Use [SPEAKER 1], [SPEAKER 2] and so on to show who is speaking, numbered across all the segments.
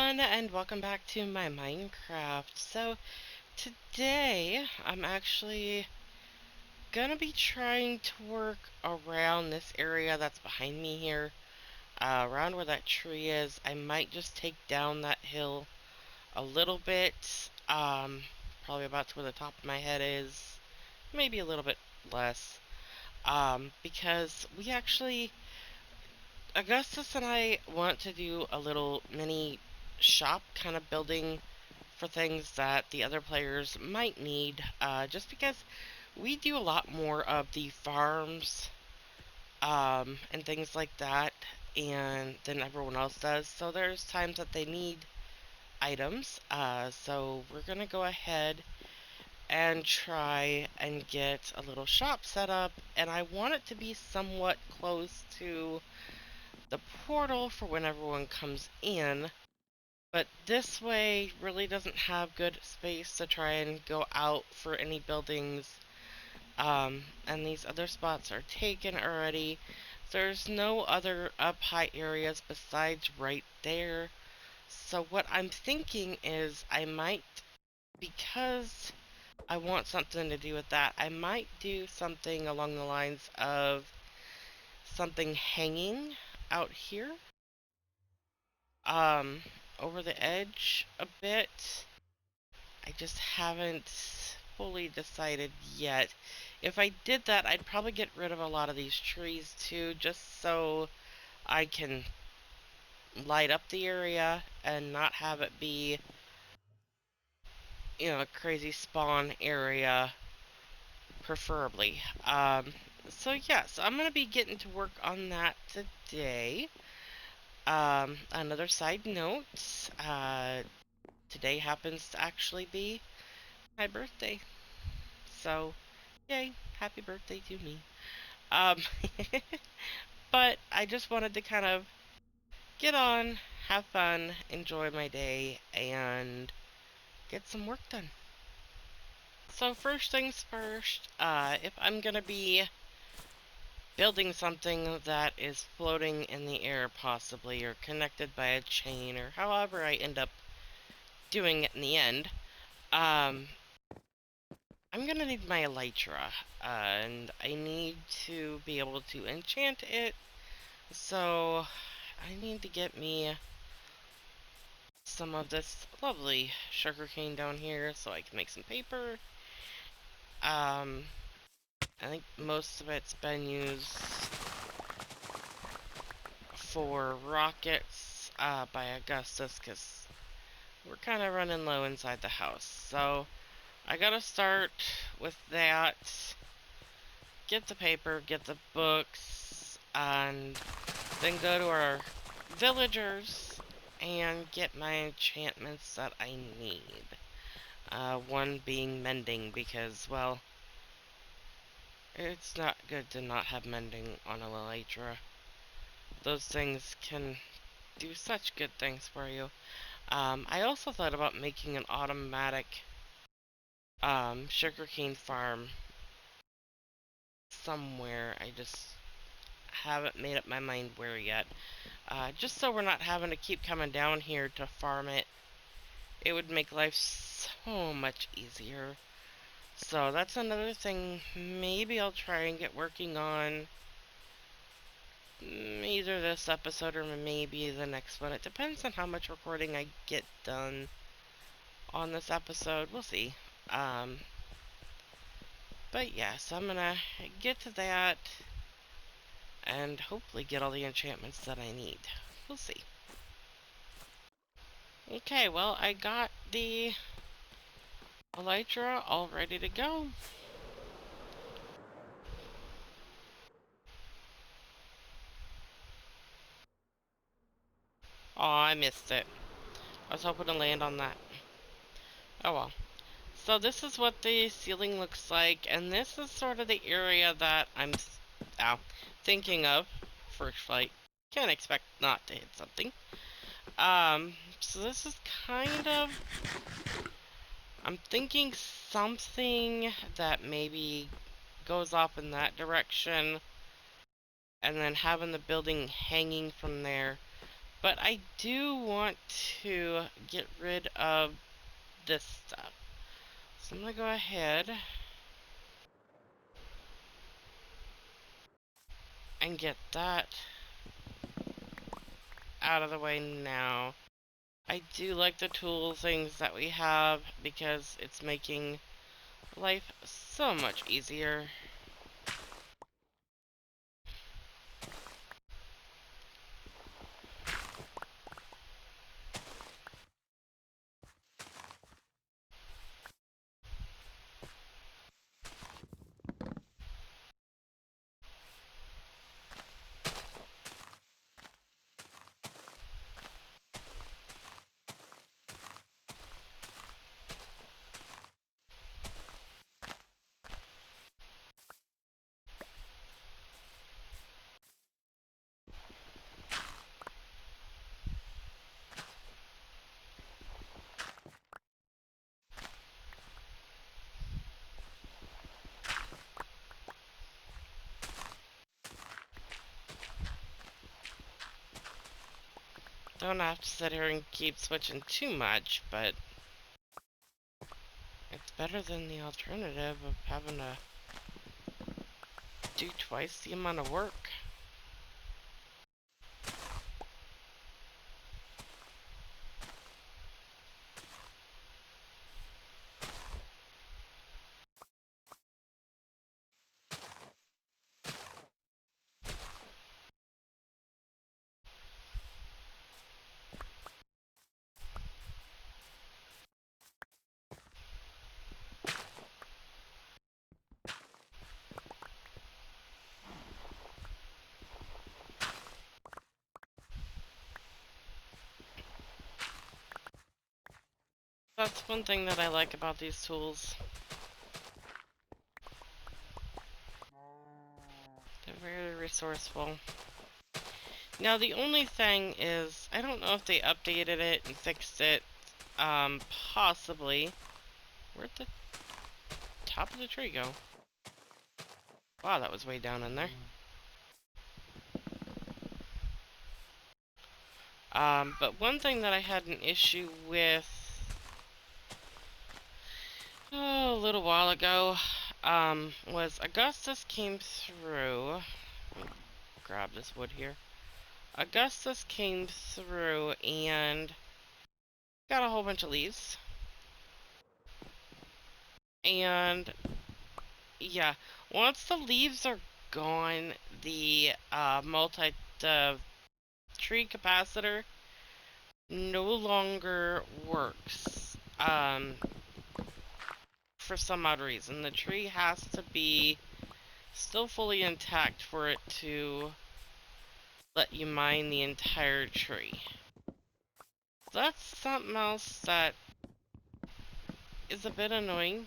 [SPEAKER 1] everyone, and welcome back to my Minecraft. So, today I'm actually gonna be trying to work around this area that's behind me here, around where that tree is. I might just take down that hill a little bit, probably about to where the top of my head is, maybe a little bit less, because Augustus and I want to do a little mini shop kind of building for things that the other players might need, just because we do a lot more of the farms and things like that and than everyone else does. So there's times that they need items. So we're gonna go ahead and try and get a little shop set up, and I want it to be somewhat close to the portal for when everyone comes in. But this way really doesn't have good space to try and go out for any buildings. And these other spots are taken already. There's no other up high areas besides right there. So what I'm thinking is because I want something to do with that, I might do something along the lines of something hanging out here. Um, over the edge a bit. I just haven't fully decided yet. If I did that, I'd probably get rid of a lot of these trees too, just so I can light up the area and not have it be, a crazy spawn area, preferably. So yes, I'm gonna be getting to work on that today. Another side note, today happens to actually be my birthday. So, yay, happy birthday to me. Um, but I just wanted to kind of get on, have fun, enjoy my day, and get some work done. So first things first, if I'm gonna be building something that is floating in the air possibly, or connected by a chain, or however I end up doing it in the end, um, I'm gonna need my elytra, and I need to be able to enchant it, so I need to get me some of this lovely sugarcane down here so I can make some paper. Um, I think most of it's been used for rockets by Augustus because we're kind of running low inside the house. So I gotta start with that, get the paper, get the books, and then go to our villagers and get my enchantments that I need. One being mending because, well, it's not good to not have mending on a elytra. Those things can do such good things for you. I also thought about making an automatic sugarcane farm somewhere. I just haven't made up my mind where yet. Just so we're not having to keep coming down here to farm it. It would make life so much easier. So that's another thing maybe I'll try and get working on either this episode or maybe the next one. It depends on how much recording I get done on this episode. We'll see. Um, but yes, I'm gonna get to that and hopefully get all the enchantments that I need. We'll see. Okay, well, I got the elytra all ready to go. Oh, I missed it. I was hoping to land on that. Oh well. So this is what the ceiling looks like, and this is sort of the area that I'm thinking of. First flight. Can't expect not to hit something. So this is kind of... I'm thinking something that maybe goes off in that direction, and then having the building hanging from there. But I do want to get rid of this stuff. So I'm gonna go ahead and get that out of the way now. I do like the tool things that we have because it's making life so much easier. Don't have to sit here and keep switching too much, but it's better than the alternative of having to do twice the amount of work. That's one thing that I like about these tools. They're very resourceful. Now the only thing is, I don't know if they updated it and fixed it. Possibly. Where'd the top of the tree go? Wow, that was way down in there. But one thing that I had an issue with a little while ago, was Augustus came through. Let me grab this wood here. Augustus came through and got a whole bunch of leaves. And yeah, once the leaves are gone, the the tree capacitor no longer works. For some odd reason, the tree has to be still fully intact for it to let you mine the entire tree. That's something else that is a bit annoying,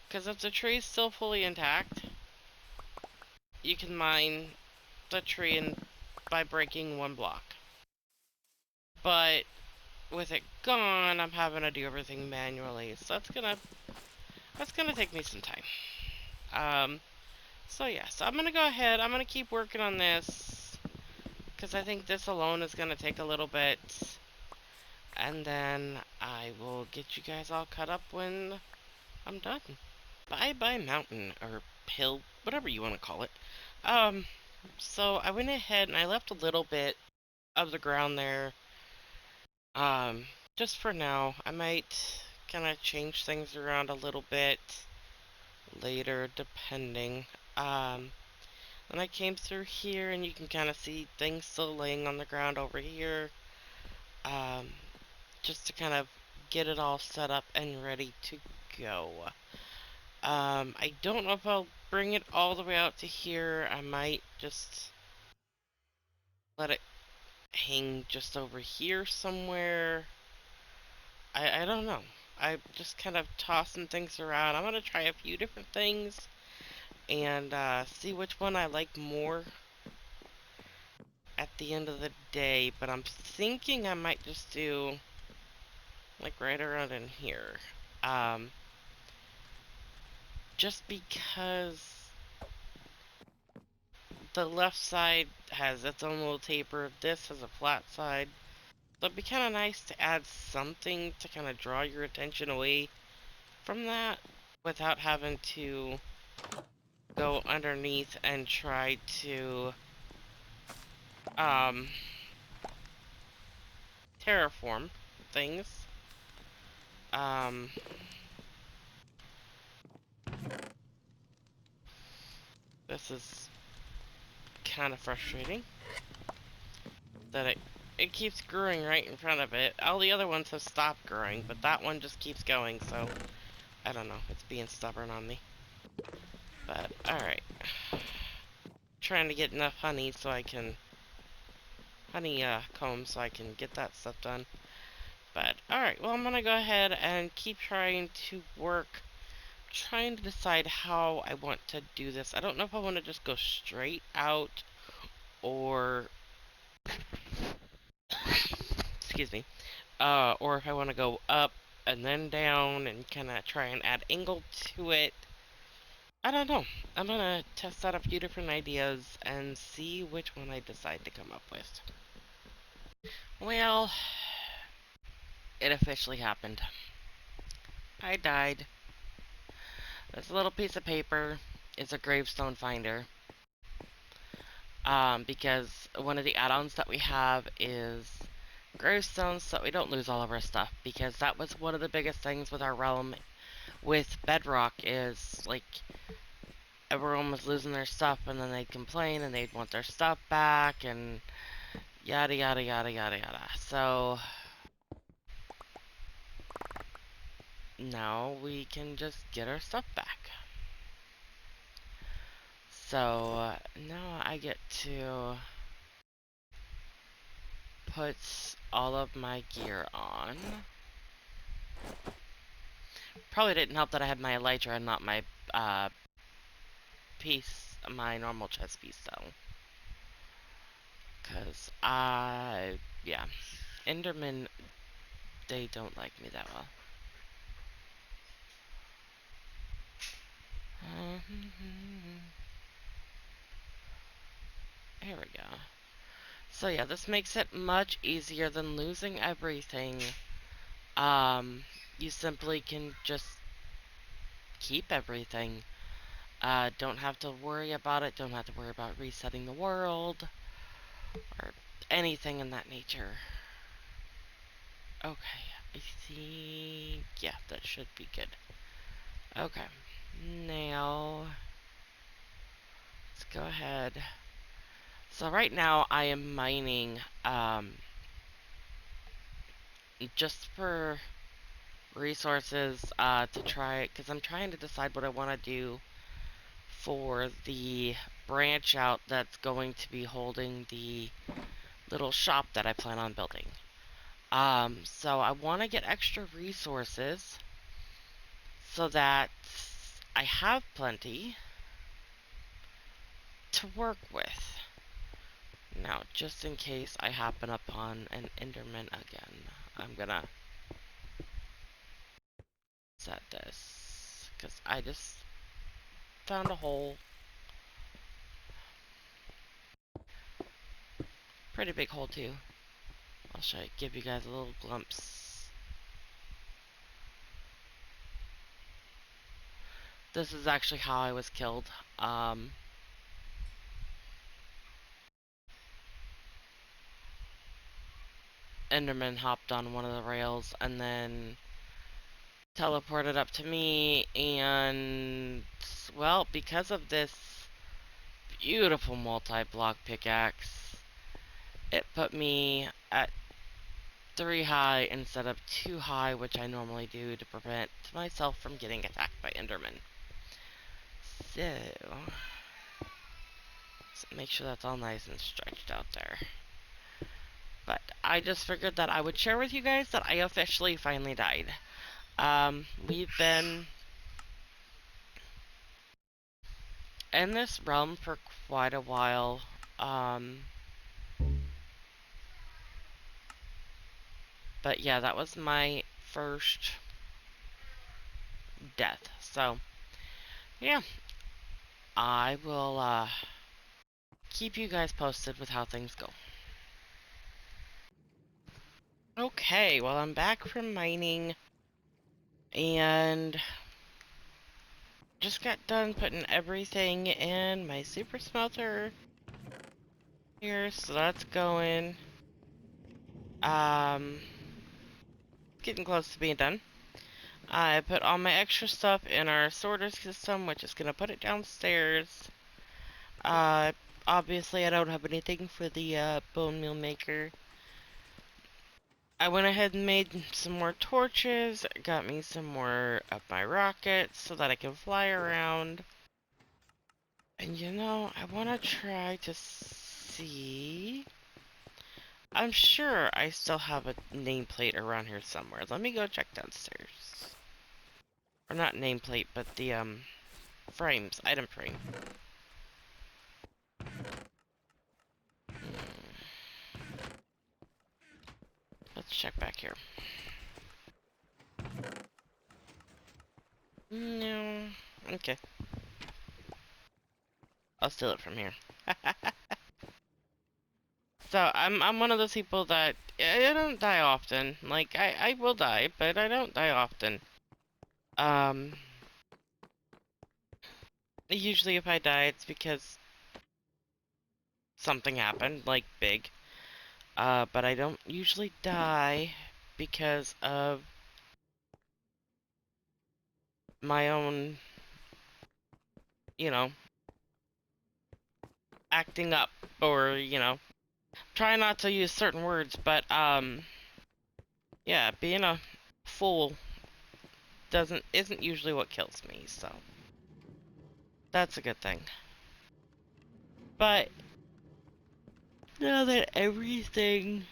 [SPEAKER 1] because if the tree is still fully intact, you can mine the tree by breaking one block. But with it gone, I'm having to do everything manually, so that's gonna take me some time. So yeah, so I'm gonna go ahead, I'm gonna keep working on this, because I think this alone is gonna take a little bit, and then I will get you guys all caught up when I'm done. Bye bye mountain, or hill, whatever you want to call it. So I went ahead and I left a little bit of the ground there, just for now. I might kind of change things around a little bit later, depending. And I came through here, and you can kind of see things still laying on the ground over here, um, just to kind of get it all set up and ready to go. I don't know if I'll bring it all the way out to here. I might just let it hang just over here somewhere. I don't know. I'm just kind of tossing things around. I'm going to try a few different things and see which one I like more at the end of the day. But I'm thinking I might just do like right around in here. Um, just because the left side has its own little taper. This has a flat side. So it'd be kind of nice to add something to kind of draw your attention away from that without having to go underneath and try to um, terraform things. Um, this is kind of frustrating that it keeps growing right in front of it. All the other ones have stopped growing, but that one just keeps going, so I don't know. It's being stubborn on me. But, alright. Trying to get enough honey so I can... honey comb so I can get that stuff done. But, alright, well, I'm gonna go ahead and keep trying to work, trying to decide how I want to do this. I don't know if I want to just go straight out, or, excuse me, or if I want to go up and then down and kind of try and add angle to it. I don't know. I'm gonna test out a few different ideas and see which one I decide to come up with. Well, it officially happened. I died. This little piece of paper is a gravestone finder. Because one of the add-ons that we have is gravestones so that we don't lose all of our stuff. Because that was one of the biggest things with our realm with Bedrock is, like, everyone was losing their stuff and then they'd complain and they'd want their stuff back and yada yada yada yada yada. So now we can just get our stuff back. So now I get to put all of my gear on. Probably didn't help that I had my elytra and not my piece, my normal chest piece though. Cause yeah, Endermen, they don't like me that well. Here we go. So yeah, this makes it much easier than losing everything. You simply can just keep everything. Don't have to worry about it, don't have to worry about resetting the world, or anything in that nature. Okay, I think, yeah, that should be good. Okay, now, let's go ahead. So right now I am mining, just for resources, to try, because I'm trying to decide what I want to do for the branch out that's going to be holding the little shop that I plan on building. So I want to get extra resources so that I have plenty to work with. Now, just in case I happen upon an Enderman again, I'm gonna set this, because I just found a hole. Pretty big hole too. I'll give you guys a little glimpse. This is actually how I was killed. Enderman hopped on one of the rails and then teleported up to me, and well, because of this beautiful multi-block pickaxe, it put me at 3 high instead of 2 high, which I normally do to prevent myself from getting attacked by Enderman. So make sure that's all nice and stretched out there. But I just figured that I would share with you guys that I officially finally died. We've been in this realm for quite a while. But yeah, that was my first death. So, yeah, I will keep you guys posted with how things go. Okay, well, I'm back from mining and just got done putting everything in my super smelter here, so that's going. Getting close to being done. I put all my extra stuff in our sorter system, which is gonna put it downstairs. Uh, Obviously I don't have anything for the bone meal maker. I went ahead and made some more torches, got me some more of my rockets so that I can fly around. And you know, I want to try to see. I'm sure I still have a nameplate around here somewhere. Let me go check downstairs. Or not nameplate, but the frames, item frame. Let's check back here. No. Okay. I'll steal it from here. So I'm one of those people that I don't die often. Like I will die, but I don't die often. Um Usually if I die it's because something happened, like big. But I don't usually die because of my own, you know, acting up or, try not to use certain words, but yeah, being a fool isn't usually what kills me, so that's a good thing. But now that everything,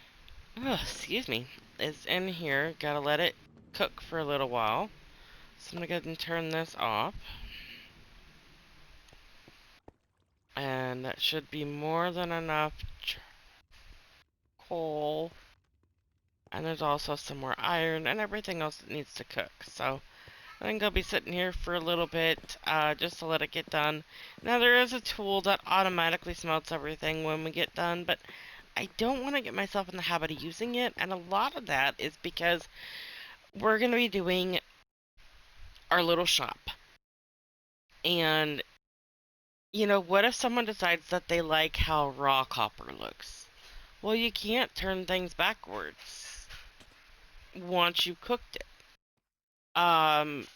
[SPEAKER 1] oh, excuse me, is in here, gotta let it cook for a little while. So I'm gonna go ahead and turn this off. And that should be more than enough coal. And there's also some more iron and everything else that needs to cook. So I think I'll be sitting here for a little bit, just to let it get done. Now there is a tool that automatically smelts everything when we get done, but I don't want to get myself in the habit of using it. And a lot of that is because we're going to be doing our little shop. And, what if someone decides that they like how raw copper looks? Well, you can't turn things backwards once you've cooked it. Um,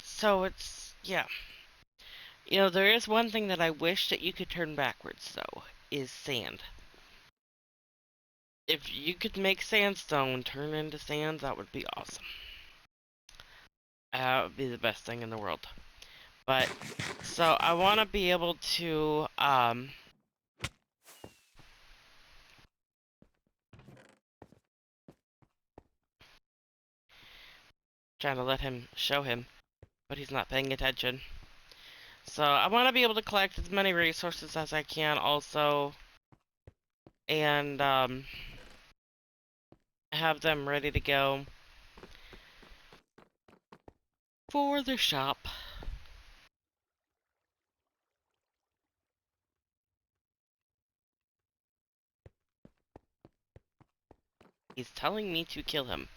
[SPEAKER 1] so it's, yeah. There is one thing that I wish that you could turn backwards, though, is sand. If you could make sandstone turn into sand, that would be awesome. That would be the best thing in the world. But, so I want to be able to, trying to let him, show him, but he's not paying attention. So I want to be able to collect as many resources as I can also, and, have them ready to go for the shop. He's telling me to kill him.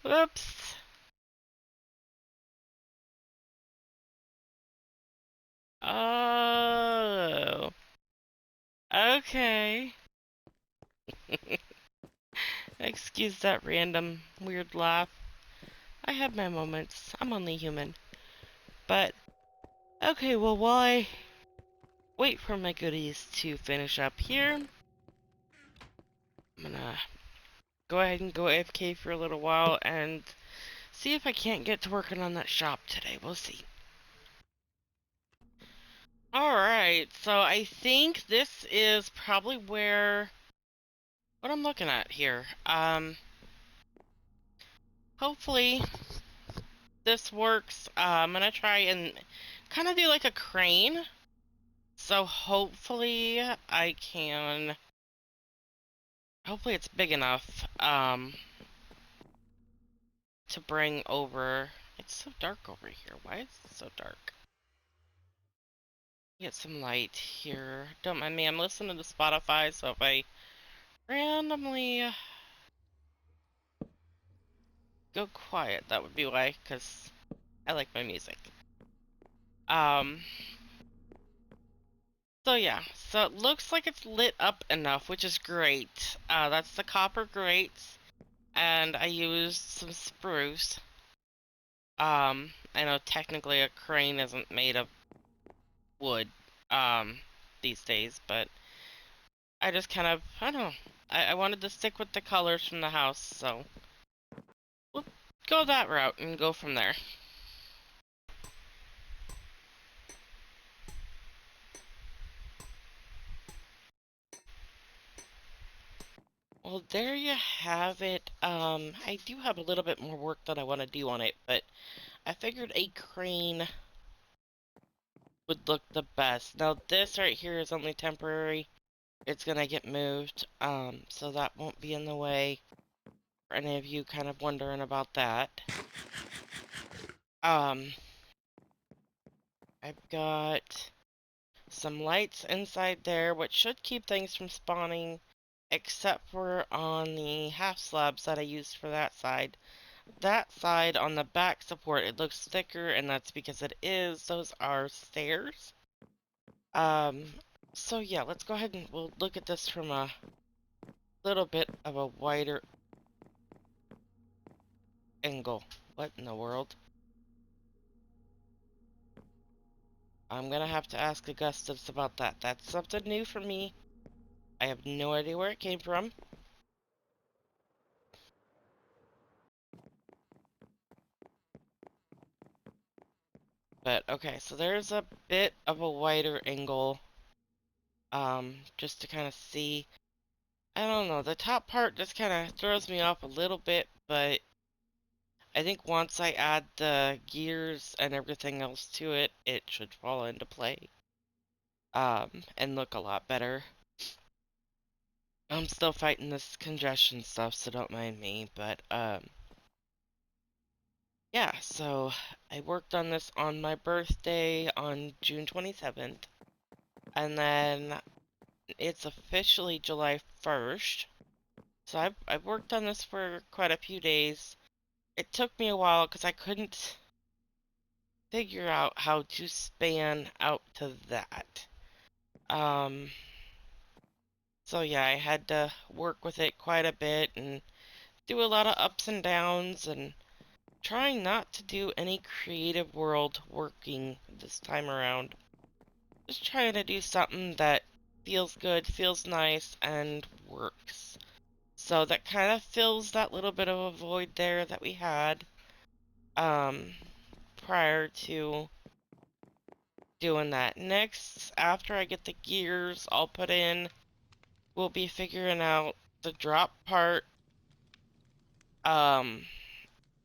[SPEAKER 1] Whoops. Oh. Okay. Excuse that random weird laugh. I have my moments. I'm only human. But, okay, well, while I wait for my goodies to finish up here, I'm gonna go ahead and go AFK for a little while and see if I can't get to working on that shop today. We'll see. Alright, so I think this is probably where... what I'm looking at here. Hopefully this works. I'm gonna try and kind of do like a crane. So hopefully I can... hopefully it's big enough, to bring over... It's so dark over here. Why is it so dark? Get some light here. Don't mind me, I'm listening to Spotify, so if I randomly go quiet, that would be why, because I like my music. So yeah, so it looks like it's lit up enough, which is great. That's the copper grates, and I used some spruce. I know technically a crane isn't made of wood, these days, but I just kind of, I don't know, I wanted to stick with the colors from the house, so we'll go that route and go from there. Well, there you have it. I do have a little bit more work that I want to do on it, but I figured a crane would look the best. Now, this right here is only temporary. It's gonna get moved, so that won't be in the way for any of you kind of wondering about that. I've got some lights inside there, which should keep things from spawning, except for on the half slabs that I used for that side. That side on the back support, it looks thicker, and that's because it is. Those are stairs. So yeah, let's go ahead and we'll look at this from a little bit of a wider angle. What in the world? I'm gonna have to ask Augustus about that. That's something new for me. I have no idea where it came from. But okay, so there's a bit of a wider angle. Just to kind of see. I don't know, the top part just kind of throws me off a little bit, but I think once I add the gears and everything else to it, it should fall into play. And look a lot better. I'm still fighting this congestion stuff, so don't mind me, but, yeah, so I worked on this on my birthday on June 27th, and then it's officially July 1st, so I've worked on this for quite a few days. It took me a while because I couldn't figure out how to span out to that. So yeah, I had to work with it quite a bit and do a lot of ups and downs and trying not to do any creative world working this time around. Just trying to do something that feels good, feels nice, and works. So that kind of fills that little bit of a void there that we had um, prior to doing that. Next, after I get the gears all put in, we'll be figuring out the drop part, um,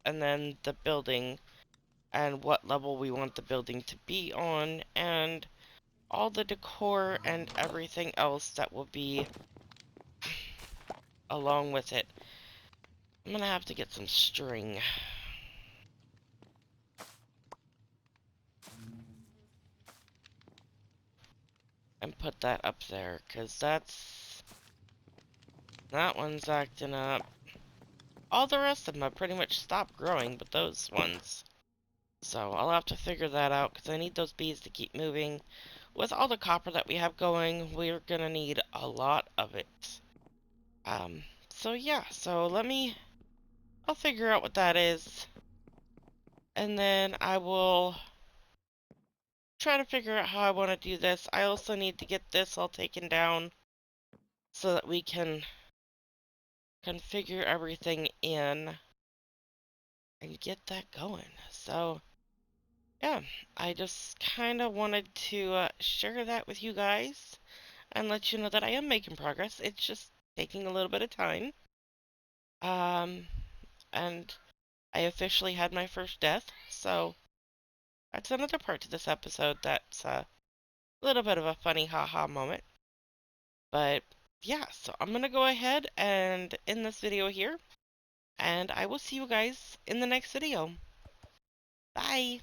[SPEAKER 1] and then the building and what level we want the building to be on, and all the decor and everything else that will be along with it. I'm gonna have to get some string. And put that up there, because that one's acting up. All the rest of them have pretty much stopped growing, but those ones. So I'll have to figure that out, because I need those bees to keep moving. With all the copper that we have going, we're gonna need a lot of it. So yeah, so I'll figure out what that is. And then I will try to figure out how I want to do this. I also need to get this all taken down so that we can configure everything in. and get that going. So, yeah, I just kind of wanted to share that with you guys and let you know that I am making progress. It's just taking a little bit of time. Um, and I officially had my first death, so that's another part to this episode that's a little bit of a funny haha moment. But yeah, so I'm gonna go ahead and end this video here, and I will see you guys in the next video. Bye!